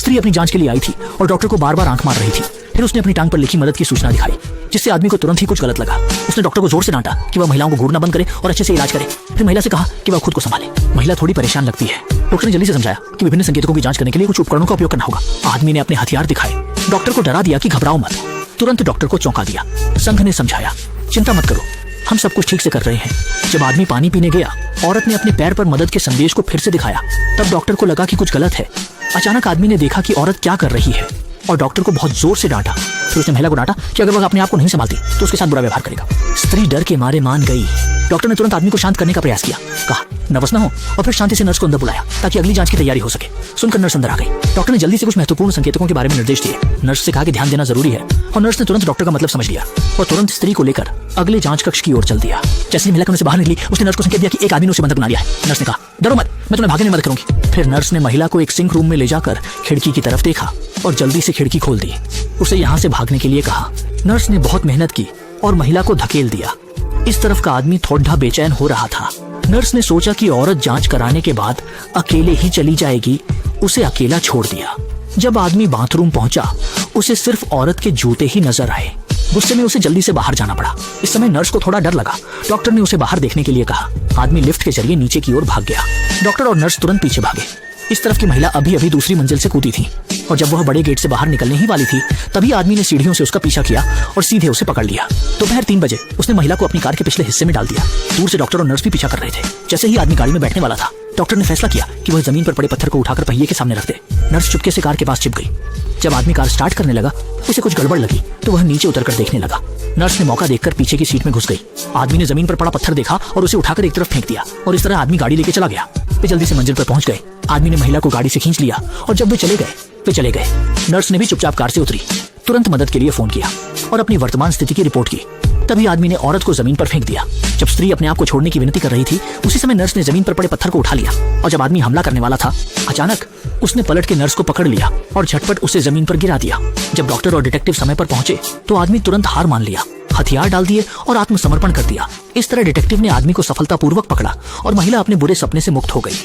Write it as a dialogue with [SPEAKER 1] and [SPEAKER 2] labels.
[SPEAKER 1] स्त्री अपनी जांच के लिए आई थी और डॉक्टर को बार बार आंख मार रही थी। फिर उसने अपनी टांग पर लिखी मदद की सूचना दिखाई, जिससे आदमी को तुरंत ही कुछ गलत लगा। उसने डॉक्टर को जोर से डांटा कि वह महिलाओं को घूरना बंद करे और अच्छे से इलाज करे। फिर महिला से कहा कि वह खुद को संभाले। महिला थोड़ी परेशान लगती है। डॉक्टर ने जल्दी से समझाया कि विभिन्न संकेतकों की जांच करने के लिए कुछ उपकरणों का उपयोग करना होगा। आदमी ने अपने हथियार दिखाए, डॉक्टर को डरा दिया कि घबराओ मत। तुरंत डॉक्टर को चौंका दिया। संघ ने समझाया, चिंता मत करो, हम सब कुछ ठीक से कर रहे हैं। जब आदमी पानी पीने गया, औरत ने अपने पैर पर मदद के संदेश को फिर से दिखाया। तब डॉक्टर को लगा कि कुछ गलत है। अचानक आदमी ने देखा कि औरत क्या कर रही है और डॉक्टर को बहुत जोर से डांटा। फिर उसने महिला को डांटा कि अगर वह अपने आप को नहीं संभालती तो उसके साथ बुरा व्यवहार करेगा। स्त्री डर के मारे मान गई। डॉक्टर ने तुरंत आदमी को शांत करने का प्रयास किया, कहा नर्वस न हो, और फिर शांति से नर्स को अंदर बुलाया ताकि अगली जांच की तैयारी हो सके। सुनकर नर्स अंदर आ गई। डॉक्टर ने जल्दी से कुछ महत्वपूर्ण संकेतकों के बारे में निर्देश दिए। नर्स से कहा कि ध्यान देना जरूरी है, और नर्स ने तुरंत डॉक्टर का मतलब समझ लिया और तुरंत स्त्री को लेकर अगले जांच कक्ष की ओर चल दिया। जैसे ही महिला कमरे से बाहर निकली, उसने नर्स को संकेत दिया कि एक आदमी ने उसे बंधक बना लिया है। नर्स ने कहा डरो मत, मैं तुम्हें भागने में मदद करूंगी। फिर नर्स ने महिला को एक सिंक रूम में ले जाकर खिड़की की तरफ देखा और जल्दी से खिड़की खोल दी। उसे यहाँ से भागने के लिए कहा। नर्स ने बहुत मेहनत की और महिला को धकेल दिया। इस तरफ का आदमी थोड़ा बेचैन हो रहा था। नर्स ने सोचा कि औरत जांच कराने के बाद अकेले ही चली जाएगी, उसे अकेला छोड़ दिया। जब आदमी बाथरूम पहुंचा, उसे सिर्फ औरत के जूते ही नजर आए। गुस्से में उसे जल्दी से बाहर जाना पड़ा। इस समय नर्स को थोड़ा डर लगा। डॉक्टर ने उसे बाहर देखने के लिए कहा। आदमी लिफ्ट के जरिए नीचे की ओर भाग गया। डॉक्टर और नर्स तुरंत पीछे भागे। इस तरफ की महिला अभी अभी दूसरी मंजिल से कूदी थी और जब वह बड़े गेट से बाहर निकलने ही वाली थी, तभी आदमी ने सीढ़ियों से उसका पीछा किया और सीधे उसे पकड़ लिया। दोपहर 3 बजे उसने महिला को अपनी कार के पिछले हिस्से में डाल दिया। दूर से डॉक्टर और नर्स भी पीछा कर रहे थे। जैसे ही आदमी गाड़ी में बैठने वाला था, डॉक्टर ने फैसला किया कि वह जमीन पर पड़े पत्थर को उठाकर पहिए के सामने रख दे। नर्स चुपके से कार के पास छिप गई। जब आदमी कार स्टार्ट करने लगा, उसे कुछ गड़बड़ लगी तो वह नीचे उतरकर देखने लगा। नर्स ने मौका देखकर पीछे की सीट में घुस गई। आदमी ने जमीन पर पड़ा पत्थर देखा और उसे उठाकर एक तरफ फेंक दिया और इस तरह आदमी गाड़ी लेके चला गया। वे जल्दी से मंजिल पर पहुंच गए। आदमी ने महिला को गाड़ी से खींच लिया और जब वे चले गए। नर्स ने भी चुपचाप कार से उतरी, तुरंत मदद के लिए फोन किया और अपनी वर्तमान स्थिति की रिपोर्ट की। तभी आदमी ने औरत को जमीन पर फेंक दिया। जब स्त्री अपने आप को छोड़ने की विनती कर रही थी, उसी समय नर्स ने जमीन पर पड़े पत्थर को उठा लिया और जब आदमी हमला करने वाला था, अचानक उसने पलट के नर्स को पकड़ लिया और झटपट उसे जमीन पर गिरा दिया। जब डॉक्टर और डिटेक्टिव समय पर पहुंचे तो आदमी तुरंत हार मान लिया, हथियार डाल दिए और आत्मसमर्पण कर दिया। इस तरह डिटेक्टिव ने आदमी को सफलतापूर्वक पकड़ा और महिला अपने बुरे सपने से मुक्त हो गई।